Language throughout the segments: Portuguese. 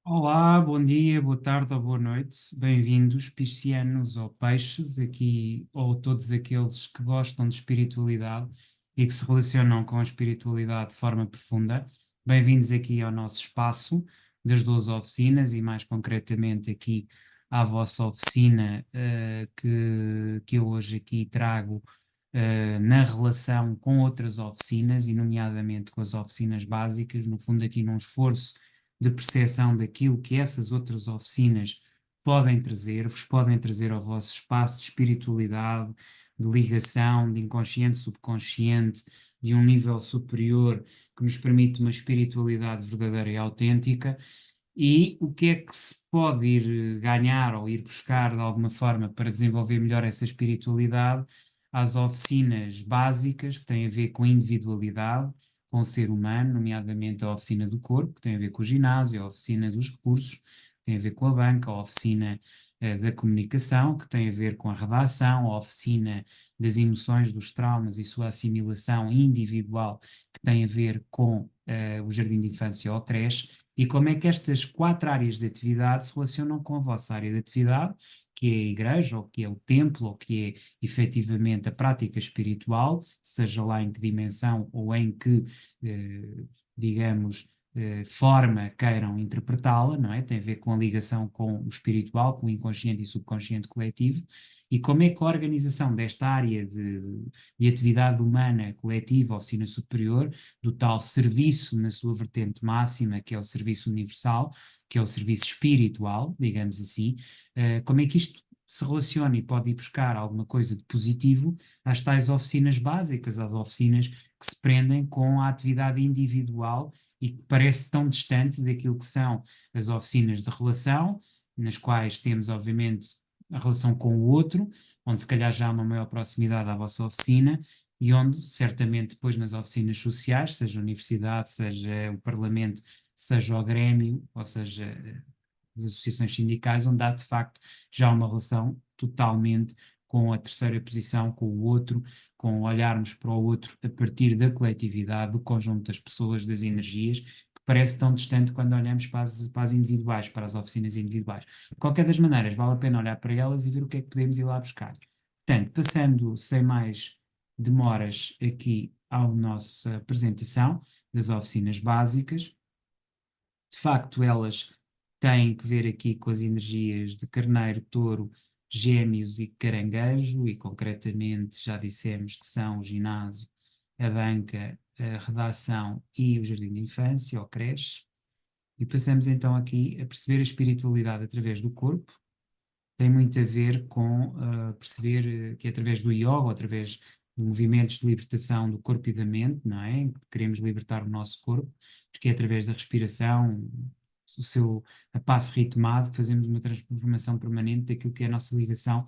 Olá, bom dia, boa tarde ou boa noite. Bem-vindos, piscianos ou peixes, aqui, ou todos aqueles que gostam de espiritualidade e que se relacionam com a espiritualidade de forma profunda. Bem-vindos aqui ao nosso espaço das 12 oficinas e mais concretamente aqui à vossa oficina, que eu hoje aqui trago, na relação com outras oficinas e nomeadamente com as oficinas básicas, no fundo aqui num esforço de percepção daquilo que essas outras oficinas podem trazer, vos podem trazer ao vosso espaço de espiritualidade, de ligação, de inconsciente, subconsciente, de um nível superior que nos permite uma espiritualidade verdadeira e autêntica. E o que é que se pode ir ganhar ou ir buscar de alguma forma para desenvolver melhor essa espiritualidade? Às oficinas básicas que têm a ver com a individualidade, com o ser humano, nomeadamente a oficina do corpo, que tem a ver com o ginásio, a oficina dos recursos, que tem a ver com a banca, a oficina da comunicação, que tem a ver com a redação, a oficina das emoções, dos traumas e sua assimilação individual, que tem a ver com o jardim de infância ou creche, e como é que estas quatro áreas de atividade se relacionam com a vossa área de atividade, que é a igreja, ou que é o templo, ou que é efetivamente a prática espiritual, seja lá em que dimensão ou em que, digamos, forma queiram interpretá-la, não é? Tem a ver com a ligação com o espiritual, com o inconsciente e subconsciente coletivo, e como é que a organização desta área de atividade humana coletiva, oficina superior, do tal serviço na sua vertente máxima, que é o serviço universal, que é o serviço espiritual, digamos assim, como é que isto se relaciona e pode ir buscar alguma coisa de positivo às tais oficinas básicas, às oficinas que se prendem com a atividade individual e que parece tão distante daquilo que são as oficinas de relação, nas quais temos, obviamente, a relação com o outro, onde se calhar já há uma maior proximidade à vossa oficina, e onde, certamente, depois nas oficinas sociais, seja a universidade, seja o parlamento, seja o grêmio, ou seja, as associações sindicais, onde há de facto já uma relação totalmente com a terceira posição, com o outro, com olharmos para o outro a partir da coletividade, do conjunto das pessoas, das energias, que parece tão distante quando olhamos para as individuais, para as oficinas individuais. De qualquer das maneiras, vale a pena olhar para elas e ver o que é que podemos ir lá buscar. Portanto, passando sem mais demoras aqui à nossa apresentação das oficinas básicas. De facto, elas têm que ver aqui com as energias de Carneiro, Touro, Gêmeos e Caranguejo, e concretamente já dissemos que são o ginásio, a banca, a redação e o jardim de infância, ou creche. E passamos então aqui a perceber a espiritualidade através do corpo. Tem muito a ver com perceber que através do yoga, ou através de movimentos de libertação do corpo e da mente, não é? Queremos libertar o nosso corpo, porque é através da respiração, a passo ritmado, que fazemos uma transformação permanente daquilo que é a nossa ligação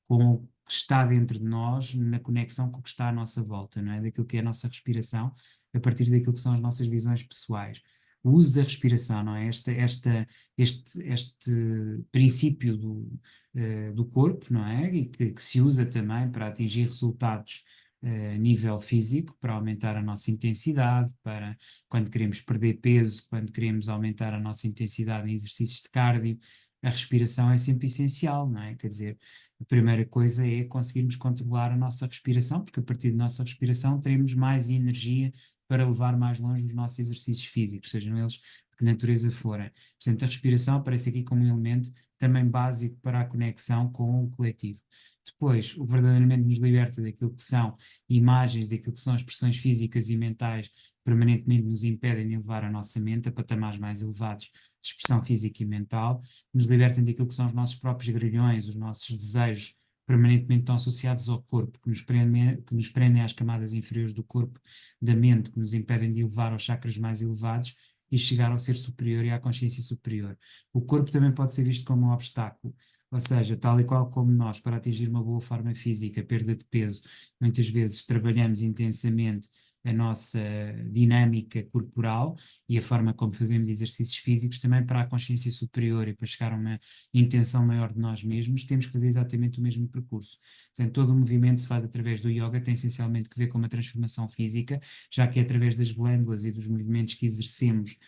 com o que está dentro de nós, na conexão com o que está à nossa volta, não é? Daquilo que é a nossa respiração, a partir daquilo que são as nossas visões pessoais. O uso da respiração, não é? Este princípio do corpo, não é? E que se usa também para atingir resultados a nível físico, para aumentar a nossa intensidade, para quando queremos perder peso, quando queremos aumentar a nossa intensidade em exercícios de cardio, a respiração é sempre essencial, não é? Quer dizer, a primeira coisa é conseguirmos controlar a nossa respiração, porque a partir da nossa respiração teremos mais energia para levar mais longe os nossos exercícios físicos, sejam eles de que natureza forem. Portanto, a respiração aparece aqui como um elemento também básico para a conexão com o coletivo. Depois, o que verdadeiramente nos liberta daquilo que são imagens, daquilo que são expressões físicas e mentais, permanentemente nos impedem de elevar a nossa mente a patamares mais elevados de expressão física e mental, nos libertam daquilo que são os nossos próprios grilhões, os nossos desejos permanentemente estão associados ao corpo, que nos prendem às camadas inferiores do corpo, da mente, que nos impedem de elevar aos chakras mais elevados e chegar ao ser superior e à consciência superior. O corpo também pode ser visto como um obstáculo, ou seja, tal e qual como nós, para atingir uma boa forma física, perda de peso, muitas vezes trabalhamos intensamente a nossa dinâmica corporal e a forma como fazemos exercícios físicos também para a consciência superior e para chegar a uma intenção maior de nós mesmos, temos que fazer exatamente o mesmo percurso. Portanto, todo o movimento se faz através do yoga, tem essencialmente que ver com uma transformação física, já que é através das glândulas e dos movimentos que exercemos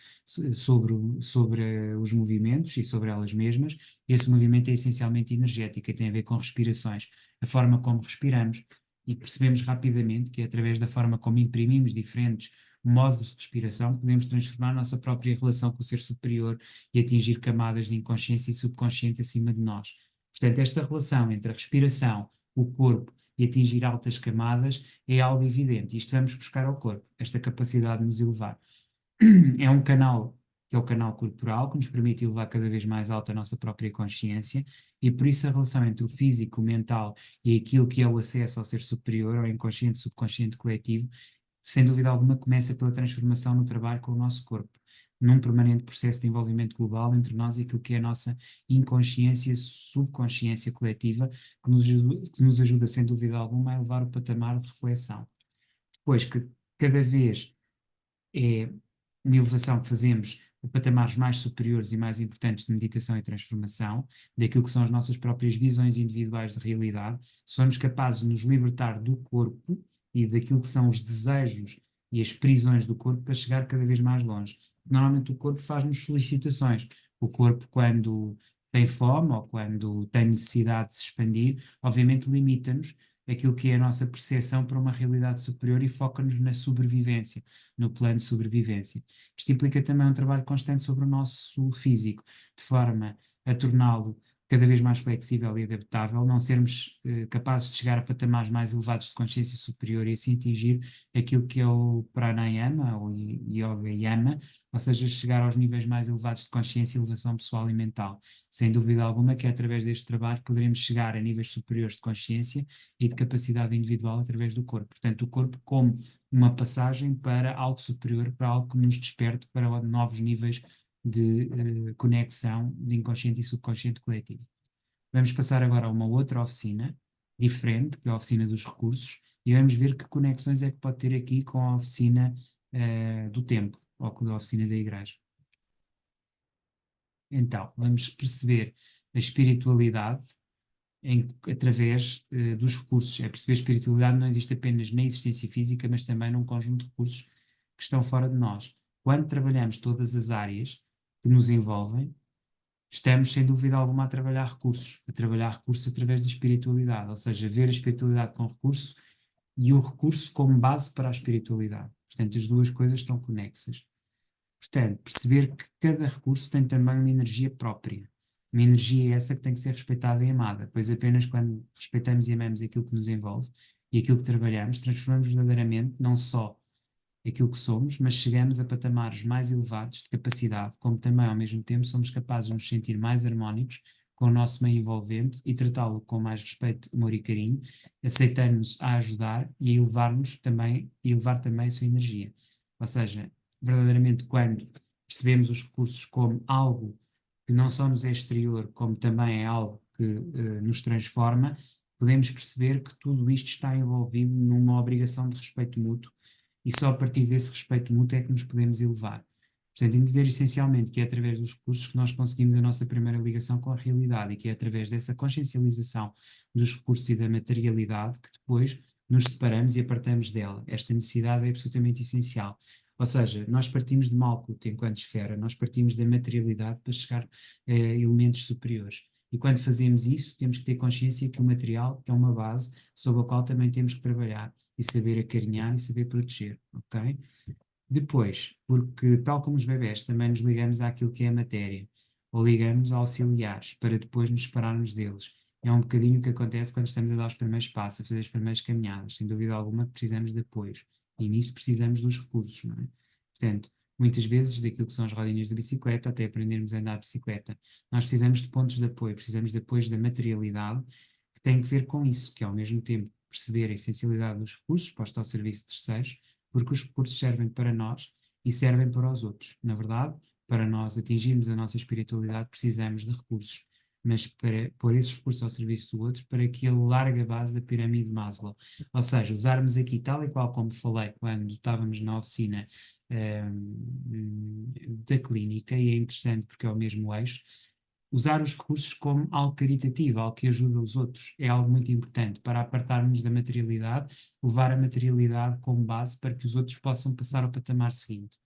sobre os movimentos e sobre elas mesmas. Esse movimento é essencialmente energético e tem a ver com respirações, a forma como respiramos, e percebemos rapidamente que é através da forma como imprimimos diferentes modos de respiração podemos transformar a nossa própria relação com o ser superior e atingir camadas de inconsciência e subconsciente acima de nós. Portanto, esta relação entre a respiração, o corpo e atingir altas camadas é algo evidente. Isto vamos buscar ao corpo, esta capacidade de nos elevar. É um canal, que é o canal corporal, que nos permite elevar cada vez mais alto a nossa própria consciência, e por isso a relação entre o físico, o mental e aquilo que é o acesso ao ser superior, ao inconsciente, subconsciente coletivo, sem dúvida alguma começa pela transformação no trabalho com o nosso corpo, num permanente processo de envolvimento global entre nós e aquilo que é a nossa inconsciência, subconsciência coletiva, que nos ajuda sem dúvida alguma a elevar o patamar de reflexão. Depois que cada vez é uma elevação que fazemos a patamares mais superiores e mais importantes de meditação e transformação, daquilo que são as nossas próprias visões individuais de realidade, somos capazes de nos libertar do corpo e daquilo que são os desejos e as prisões do corpo para chegar cada vez mais longe. Normalmente o corpo faz-nos solicitações. O corpo, quando tem fome ou quando tem necessidade de se expandir, obviamente limita-nos aquilo que é a nossa percepção para uma realidade superior e foca-nos na sobrevivência, no plano de sobrevivência. Isto implica também um trabalho constante sobre o nosso físico, de forma a torná-lo cada vez mais flexível e adaptável, não sermos capazes de chegar a patamares mais elevados de consciência superior e assim atingir aquilo que é o pranayama ou yoga yama, ou seja, chegar aos níveis mais elevados de consciência e elevação pessoal e mental. Sem dúvida alguma que é através deste trabalho que poderemos chegar a níveis superiores de consciência e de capacidade individual através do corpo. Portanto, o corpo como uma passagem para algo superior, para algo que nos desperte para novos níveis de conexão de inconsciente e subconsciente coletivo. Vamos passar agora a uma outra oficina, diferente, que é a oficina dos recursos, e vamos ver que conexões é que pode ter aqui com a oficina do templo, ou com a oficina da igreja. Então, vamos perceber a espiritualidade através dos recursos. É perceber a espiritualidade não existe apenas na existência física, mas também num conjunto de recursos que estão fora de nós. Quando trabalhamos todas as áreas que nos envolvem, estamos sem dúvida alguma a trabalhar recursos através da espiritualidade, ou seja, ver a espiritualidade com recurso e o recurso como base para a espiritualidade. Portanto, as duas coisas estão conexas. Portanto, perceber que cada recurso tem também uma energia própria. Uma energia essa que tem que ser respeitada e amada, pois apenas quando respeitamos e amamos aquilo que nos envolve e aquilo que trabalhamos, transformamos verdadeiramente não só aquilo que somos, mas chegamos a patamares mais elevados de capacidade, como também ao mesmo tempo somos capazes de nos sentir mais harmónicos com o nosso meio envolvente e tratá-lo com mais respeito, amor e carinho, aceitando-nos a ajudar e a elevar-nos também, e elevar também a sua energia. Ou seja, verdadeiramente quando percebemos os recursos como algo que não só nos é exterior, como também é algo que nos transforma, podemos perceber que tudo isto está envolvido numa obrigação de respeito mútuo e só a partir desse respeito mútuo é que nos podemos elevar. Portanto, entender essencialmente que é através dos recursos que nós conseguimos a nossa primeira ligação com a realidade e que é através dessa consciencialização dos recursos e da materialidade que depois nos separamos e apartamos dela. Esta necessidade é absolutamente essencial. Ou seja, nós partimos de Malkuth enquanto esfera, nós partimos da materialidade para chegar a elementos superiores. E quando fazemos isso, temos que ter consciência que o material é uma base sobre a qual também temos que trabalhar e saber acarinhar e saber proteger, ok? Depois, porque tal como os bebés, também nos ligamos àquilo que é a matéria, ou ligamos a auxiliares para depois nos separarmos deles. É um bocadinho o que acontece quando estamos a dar os primeiros passos, a fazer as primeiras caminhadas. Sem dúvida alguma que precisamos de apoios. E nisso precisamos dos recursos, não é? Portanto, muitas vezes, daquilo que são as rodinhas da bicicleta, até aprendermos a andar de bicicleta, nós precisamos de pontos de apoio, precisamos de apoios da materialidade, que tem que ver com isso, que é ao mesmo tempo perceber a essencialidade dos recursos posta ao serviço de terceiros, porque os recursos servem para nós e servem para os outros. Na verdade, para nós atingirmos a nossa espiritualidade, precisamos de recursos. mas para pôr esses recursos ao serviço do outro, para que ele largue a base da pirâmide de Maslow. Ou seja, usarmos aqui, tal e qual como falei quando estávamos na oficina da clínica, e é interessante porque é o mesmo eixo, usar os recursos como algo caritativo, algo que ajuda os outros, é algo muito importante para apartarmos da materialidade, levar a materialidade como base para que os outros possam passar ao patamar seguinte,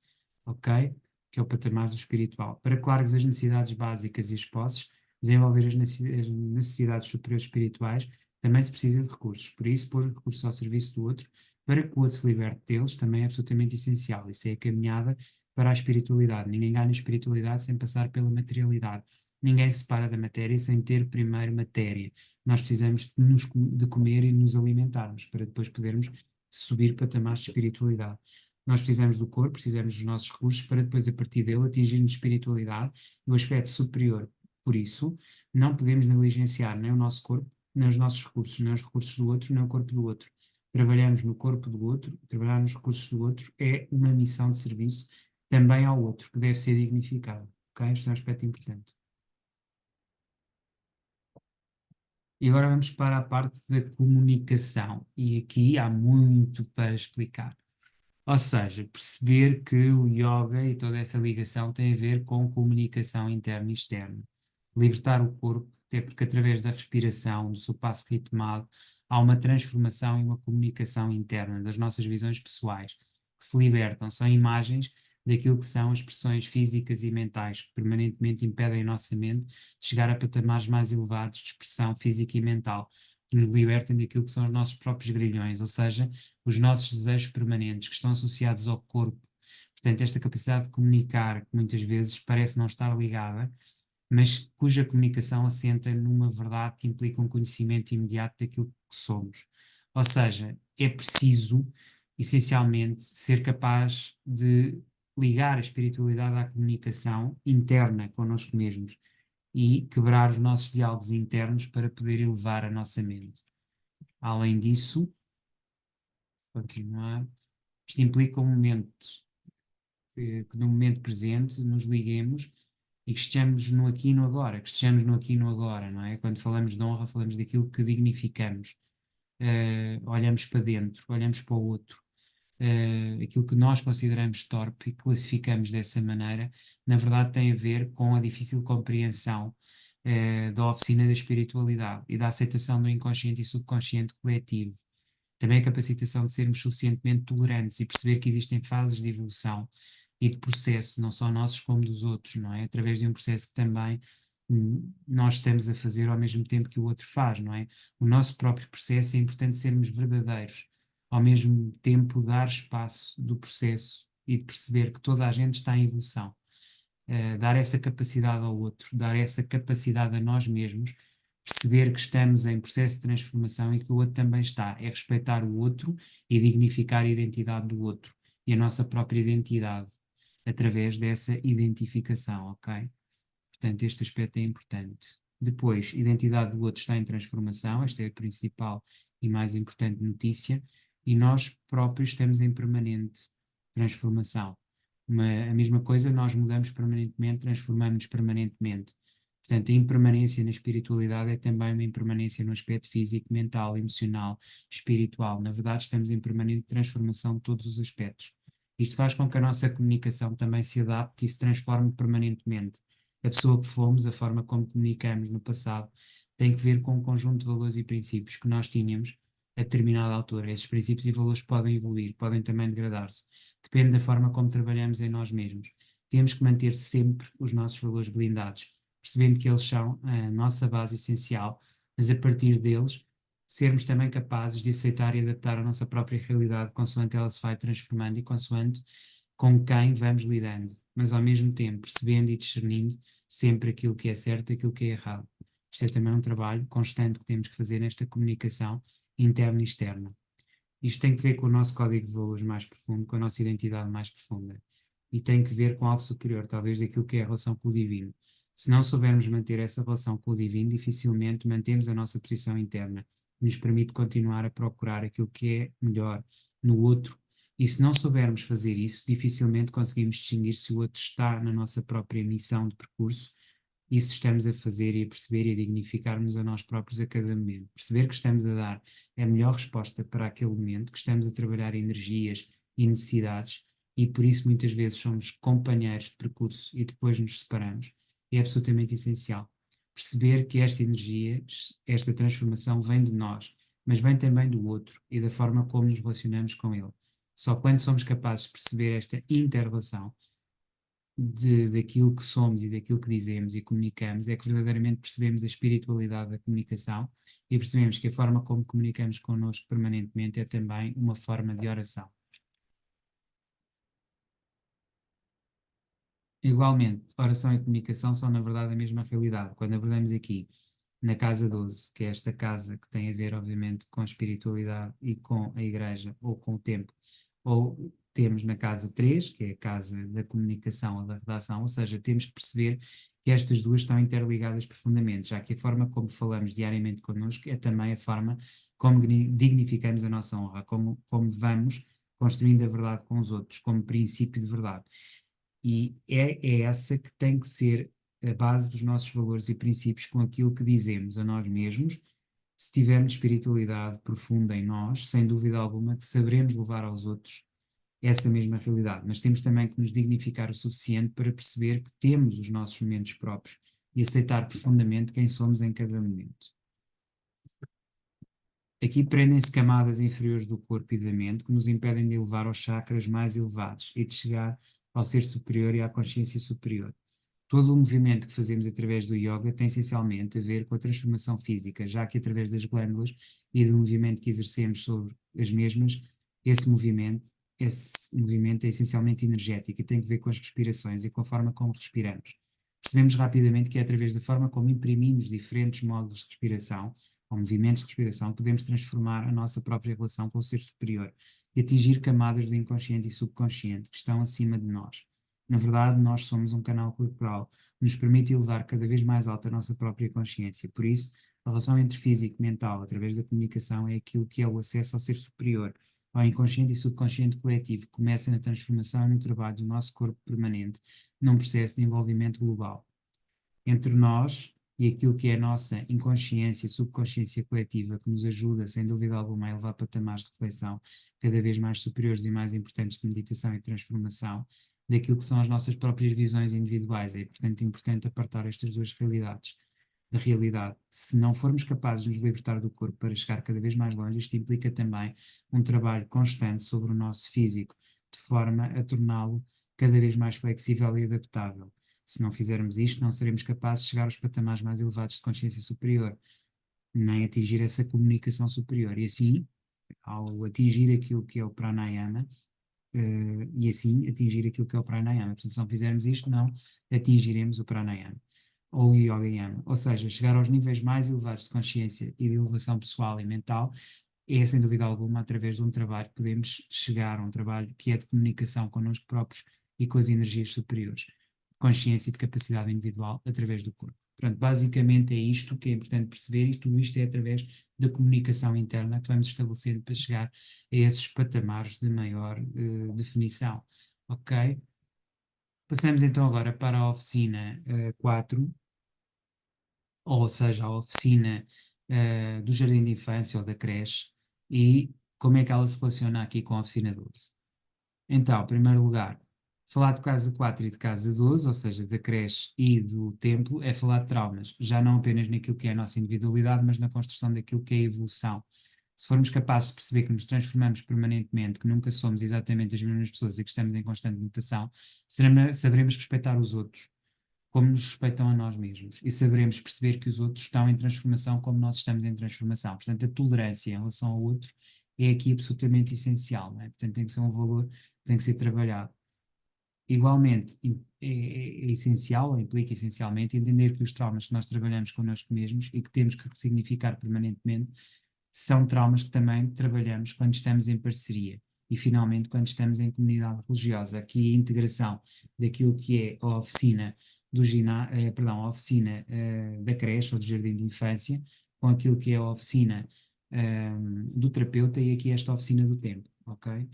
ok? Que é o patamar do espiritual. Para claros as necessidades básicas e as posses, desenvolver as necessidades superiores espirituais, também se precisa de recursos. Por isso, pôr recursos ao serviço do outro, para que o outro se liberte deles, também é absolutamente essencial. Isso é a caminhada para a espiritualidade. Ninguém ganha espiritualidade sem passar pela materialidade. Ninguém se separa da matéria sem ter primeiro matéria. Nós precisamos de comer e nos alimentarmos para depois podermos subir patamares de espiritualidade. Nós precisamos do corpo, precisamos dos nossos recursos para depois, a partir dele, atingirmos espiritualidade e o aspecto superior. Por isso, não podemos negligenciar nem o nosso corpo, nem os nossos recursos, nem os recursos do outro, nem o corpo do outro. Trabalhamos no corpo do outro, trabalhar nos recursos do outro é uma missão de serviço também ao outro, que deve ser dignificado. Ok? Este é um aspecto importante. E agora vamos para a parte da comunicação. E aqui há muito para explicar. Ou seja, perceber que o yoga e toda essa ligação tem a ver com comunicação interna e externa. Libertar o corpo, até porque através da respiração, do seu passo ritmado, há uma transformação e uma comunicação interna das nossas visões pessoais, que se libertam, são imagens daquilo que são as expressões físicas e mentais que permanentemente impedem a nossa mente de chegar a patamares mais elevados de expressão física e mental, que nos libertem daquilo que são os nossos próprios grilhões, ou seja, os nossos desejos permanentes que estão associados ao corpo. Portanto, esta capacidade de comunicar, que muitas vezes parece não estar ligada, mas cuja comunicação assenta numa verdade que implica um conhecimento imediato daquilo que somos. Ou seja, é preciso, essencialmente, ser capaz de ligar a espiritualidade à comunicação interna connosco mesmos e quebrar os nossos diálogos internos para poder elevar a nossa mente. Além disso, continuar, isto implica um momento, que no momento presente nos liguemos e que estejamos no aqui e no agora, que estejamos no aqui e no agora, não é? Quando falamos de honra, falamos daquilo que dignificamos. Olhamos para dentro, olhamos para o outro. Aquilo que nós consideramos torpe e classificamos dessa maneira, na verdade tem a ver com a difícil compreensão da oficina da espiritualidade e da aceitação do inconsciente e subconsciente coletivo. Também a capacitação de sermos suficientemente tolerantes e perceber que existem fases de evolução e de processo, não só nossos como dos outros, não é? Através de um processo que também nós estamos a fazer ao mesmo tempo que o outro faz, não é? O nosso próprio processo é importante sermos verdadeiros, ao mesmo tempo dar espaço do processo e de perceber que toda a gente está em evolução. Dar essa capacidade ao outro, dar essa capacidade a nós mesmos, perceber que estamos em processo de transformação e que o outro também está. É respeitar o outro e dignificar a identidade do outro e a nossa própria identidade através dessa identificação, ok? Portanto, este aspecto é importante. Depois, a identidade do outro está em transformação, esta é a principal e mais importante notícia, e nós próprios estamos em permanente transformação. A mesma coisa, nós mudamos permanentemente, transformamos-nos permanentemente. Portanto, a impermanência na espiritualidade é também uma impermanência no aspecto físico, mental, emocional, espiritual. Na verdade, estamos em permanente transformação de todos os aspectos. Isto faz com que a nossa comunicação também se adapte e se transforme permanentemente. A pessoa que fomos, a forma como comunicamos no passado, tem que ver com um conjunto de valores e princípios que nós tínhamos a determinada altura. Esses princípios e valores podem evoluir, podem também degradar-se. Depende da forma como trabalhamos em nós mesmos. Temos que manter sempre os nossos valores blindados, percebendo que eles são a nossa base essencial, mas a partir deles sermos também capazes de aceitar e adaptar a nossa própria realidade consoante ela se vai transformando e consoante com quem vamos lidando, mas ao mesmo tempo percebendo e discernindo sempre aquilo que é certo e aquilo que é errado. Isto é também um trabalho constante que temos que fazer nesta comunicação interna e externa. Isto tem que ver com o nosso código de valores mais profundo, com a nossa identidade mais profunda. E tem que ver com algo superior, talvez daquilo que é a relação com o divino. Se não soubermos manter essa relação com o divino, dificilmente mantemos a nossa posição interna, que nos permite continuar a procurar aquilo que é melhor no outro. E se não soubermos fazer isso, dificilmente conseguimos distinguir se o outro está na nossa própria missão de percurso isso estamos a fazer e a perceber e a dignificar-nos a nós próprios a cada momento. Perceber que estamos a dar a melhor resposta para aquele momento, que estamos a trabalhar energias e necessidades, e por isso muitas vezes somos companheiros de percurso e depois nos separamos, é absolutamente essencial. Perceber que esta energia, esta transformação vem de nós, mas vem também do outro e da forma como nos relacionamos com ele. Só quando somos capazes de perceber esta inter-relação daquilo que somos e daquilo que dizemos e comunicamos, é que verdadeiramente percebemos a espiritualidade da comunicação e percebemos que a forma como comunicamos connosco permanentemente é também uma forma de oração. Igualmente, oração e comunicação são, na verdade, a mesma realidade. Quando abordamos aqui na Casa 12, que é esta casa que tem a ver, obviamente, com a espiritualidade e com a Igreja, ou com o templo, ou temos na Casa 3, que é a casa da comunicação ou da redação, ou seja, temos que perceber que estas duas estão interligadas profundamente, já que a forma como falamos diariamente connosco é também a forma como dignificamos a nossa honra, como vamos construindo a verdade com os outros, como princípio de verdade. E é essa que tem que ser a base dos nossos valores e princípios com aquilo que dizemos a nós mesmos. Se tivermos espiritualidade profunda em nós, sem dúvida alguma que saberemos levar aos outros essa mesma realidade, mas temos também que nos dignificar o suficiente para perceber que temos os nossos momentos próprios e aceitar profundamente quem somos em cada momento. Aqui prendem-se camadas inferiores do corpo e da mente que nos impedem de elevar aos chakras mais elevados e de chegar ao ser superior e à consciência superior. Todo o movimento que fazemos através do yoga tem essencialmente a ver com a transformação física, já que através das glândulas e do movimento que exercemos sobre as mesmas, esse movimento é essencialmente energético e tem a ver com as respirações e com a forma como respiramos. Percebemos rapidamente que é através da forma como imprimimos diferentes módulos de respiração ou movimentos de respiração, podemos transformar a nossa própria relação com o ser superior e atingir camadas do inconsciente e subconsciente que estão acima de nós. Na verdade, nós somos um canal corporal que nos permite elevar cada vez mais alta a nossa própria consciência. Por isso, a relação entre físico e mental, através da comunicação, é aquilo que é o acesso ao ser superior, ao inconsciente e subconsciente coletivo, que começa na transformação e no trabalho do nosso corpo permanente, num processo de envolvimento global. Entre nós e aquilo que é a nossa inconsciência e subconsciência coletiva, que nos ajuda, sem dúvida alguma, a elevar patamares de reflexão cada vez mais superiores e mais importantes de meditação e transformação, daquilo que são as nossas próprias visões individuais. É, portanto, importante apartar estas duas realidades da realidade. Se não formos capazes de nos libertar do corpo para chegar cada vez mais longe, isto implica também um trabalho constante sobre o nosso físico, de forma a torná-lo cada vez mais flexível e adaptável. Se não fizermos isto, não seremos capazes de chegar aos patamares mais elevados de consciência superior, nem atingir essa comunicação superior. E assim, ao atingir aquilo que é o pranayama, e assim atingir aquilo que é o pranayama. Portanto, se não fizermos isto, não atingiremos o pranayama ou o yoga yama. Ou seja, chegar aos níveis mais elevados de consciência e de elevação pessoal e mental é, sem dúvida alguma, através de um trabalho que podemos chegar a um trabalho que é de comunicação connosco próprios e com as energias superiores, consciência e de capacidade individual através do corpo. Portanto, basicamente é isto que é importante perceber e tudo isto é através da comunicação interna que vamos estabelecer para chegar a esses patamares de maior definição. Ok? Passamos então agora para a oficina 4, ou seja, a oficina do jardim de infância ou da creche, e como é que ela se relaciona aqui com a oficina 12. Então, em primeiro lugar, falar de casa 4 e de casa 12, ou seja, da creche e do templo, é falar de traumas, já não apenas naquilo que é a nossa individualidade, mas na construção daquilo que é a evolução. Se formos capazes de perceber que nos transformamos permanentemente, que nunca somos exatamente as mesmas pessoas e que estamos em constante mutação, saberemos respeitar os outros como nos respeitam a nós mesmos e saberemos perceber que os outros estão em transformação como nós estamos em transformação. Portanto, a tolerância em relação ao outro é aqui absolutamente essencial, não é? Portanto, tem que ser um valor que tem que ser trabalhado. Igualmente, é essencial, ou implica essencialmente, entender que os traumas que nós trabalhamos connosco mesmos e que temos que ressignificar permanentemente são traumas que também trabalhamos quando estamos em parceria e, finalmente, quando estamos em comunidade religiosa. Aqui a integração daquilo que é a oficina a oficina da creche ou do jardim de infância com aquilo que é a oficina do terapeuta e aqui esta oficina do tempo, ok?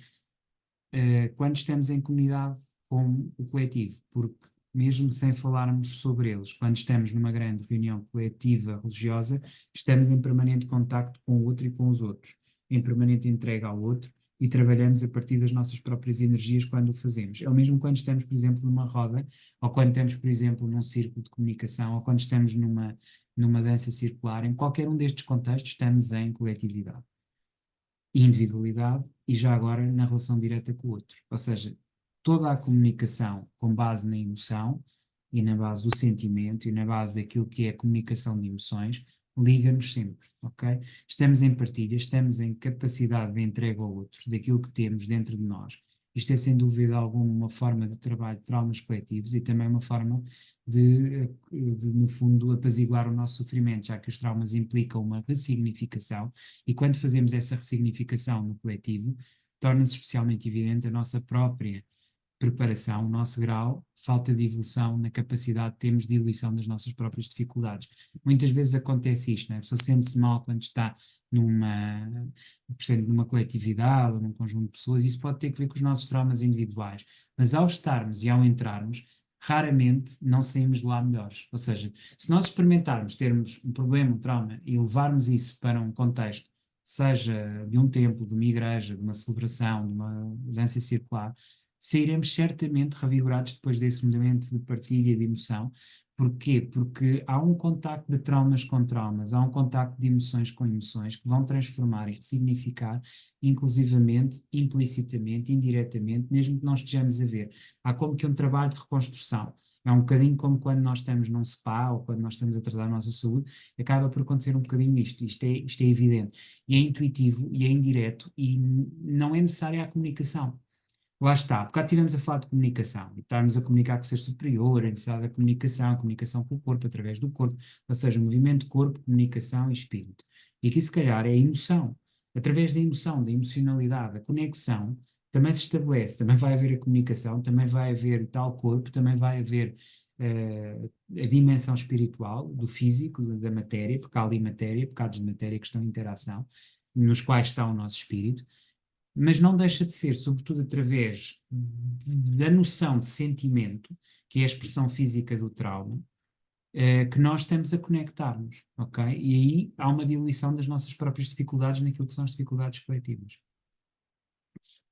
Quando estamos em comunidade com o coletivo, porque mesmo sem falarmos sobre eles. Quando estamos numa grande reunião coletiva religiosa, estamos em permanente contacto com o outro e com os outros, em permanente entrega ao outro, e trabalhamos a partir das nossas próprias energias quando o fazemos. É o mesmo quando estamos, por exemplo, numa roda, ou quando estamos, por exemplo, num círculo de comunicação, ou quando estamos numa dança circular. Em qualquer um destes contextos, estamos em coletividade e individualidade, e já agora na relação direta com o outro. Ou seja, toda a comunicação com base na emoção e na base do sentimento e na base daquilo que é a comunicação de emoções, liga-nos sempre, ok? Estamos em partilha, estamos em capacidade de entrega ao outro, daquilo que temos dentro de nós. Isto é, sem dúvida alguma, uma forma de trabalho de traumas coletivos e também uma forma no fundo, apaziguar o nosso sofrimento, já que os traumas implicam uma ressignificação, e quando fazemos essa ressignificação no coletivo, torna-se especialmente evidente a nossa própria preparação, o nosso grau, falta de evolução na capacidade que temos de diluição das nossas próprias dificuldades. Muitas vezes acontece isto, né? A pessoa sente-se mal quando está numa, por exemplo, numa coletividade ou num conjunto de pessoas. Isso pode ter que ver com os nossos traumas individuais, mas ao estarmos e ao entrarmos, raramente não saímos de lá melhores. Ou seja, se nós experimentarmos termos um problema, um trauma, e levarmos isso para um contexto, seja de um templo, de uma igreja, de uma celebração, de uma dança circular, sairemos certamente revigorados depois desse momento de partilha de emoção. Porquê? Porque há um contacto de traumas com traumas, há um contacto de emoções com emoções que vão transformar e ressignificar, inclusivamente, implicitamente, indiretamente, mesmo que nós estejamos a ver. Há como que um trabalho de reconstrução. É um bocadinho como quando nós estamos num spa ou quando nós estamos a tratar a nossa saúde, acaba por acontecer um bocadinho isto. Isto é evidente. E é intuitivo e é indireto e não é necessária a comunicação. Lá está, porque cá estivemos a falar de comunicação e estarmos a comunicar com o ser superior, a necessidade da comunicação, a comunicação com o corpo, através do corpo, ou seja, movimento, corpo, comunicação e espírito. E aqui, se calhar, é a emoção. Através da emoção, da emocionalidade, da conexão, também se estabelece, também vai haver a comunicação, também vai haver o tal corpo, também vai haver a dimensão espiritual, do físico, da matéria, porque há ali matéria, pecados de matéria que estão em interação, nos quais está o nosso espírito, mas não deixa de ser, sobretudo através da noção de sentimento, que é a expressão física do trauma, que nós estamos a conectar-nos, ok? E aí há uma diluição das nossas próprias dificuldades naquilo que são as dificuldades coletivas.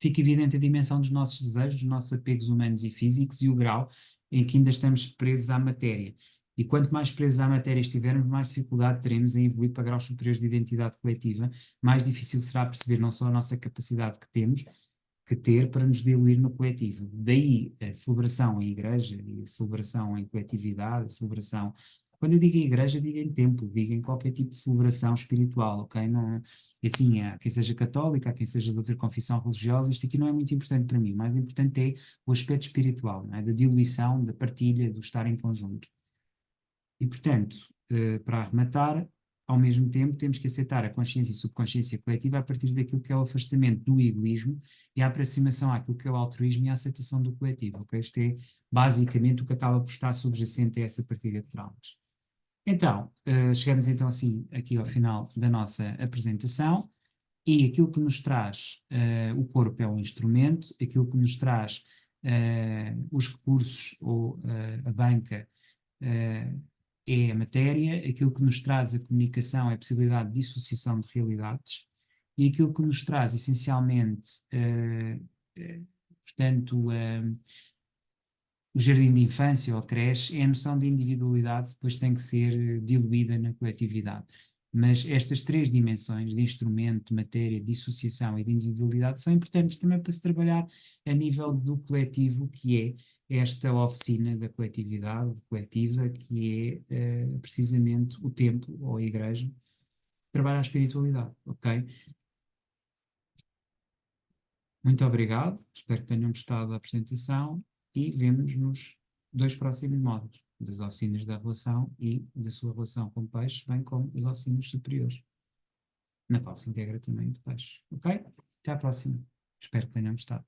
Fica evidente a dimensão dos nossos desejos, dos nossos apegos humanos e físicos e o grau em que ainda estamos presos à matéria. E quanto mais presos à matéria estivermos, mais dificuldade teremos em evoluir para graus superiores de identidade coletiva, mais difícil será perceber não só a nossa capacidade que temos que ter para nos diluir no coletivo. Daí a celebração em igreja, e a celebração em coletividade, a celebração. Quando eu digo em igreja, digo em templo, digo em qualquer tipo de celebração espiritual, ok? Não, assim, há quem seja católico, há quem seja de outra confissão religiosa, isto aqui não é muito importante para mim, o mais importante é o aspecto espiritual, não é? Da diluição, da partilha, do estar em conjunto. E, portanto, para arrematar, ao mesmo tempo temos que aceitar a consciência e subconsciência coletiva a partir daquilo que é o afastamento do egoísmo e a aproximação àquilo que é o altruísmo e a aceitação do coletivo, ok? Isto é basicamente o que acaba por estar subjacente a essa partilha de traumas. Então, chegamos então assim aqui ao final da nossa apresentação, e aquilo que nos traz o corpo é um instrumento, aquilo que nos traz os recursos ou a banca eh, é a matéria, aquilo que nos traz a comunicação é a possibilidade de dissociação de realidades, e aquilo que nos traz essencialmente, eh, portanto, o jardim de infância ou creche, é a noção de individualidade, depois tem que ser diluída na coletividade. Mas estas três dimensões de instrumento, de matéria, de dissociação e de individualidade são importantes também para se trabalhar a nível do coletivo, que é esta oficina da coletividade coletiva, que é precisamente o templo ou a igreja, trabalha a espiritualidade, ok? Muito obrigado, espero que tenham gostado da apresentação e vemo-nos nos dois próximos módulos, das oficinas da relação e da sua relação com peixes, bem como as oficinas superiores, na qual se integra também de peixes. Ok? Até à próxima. Espero que tenham gostado.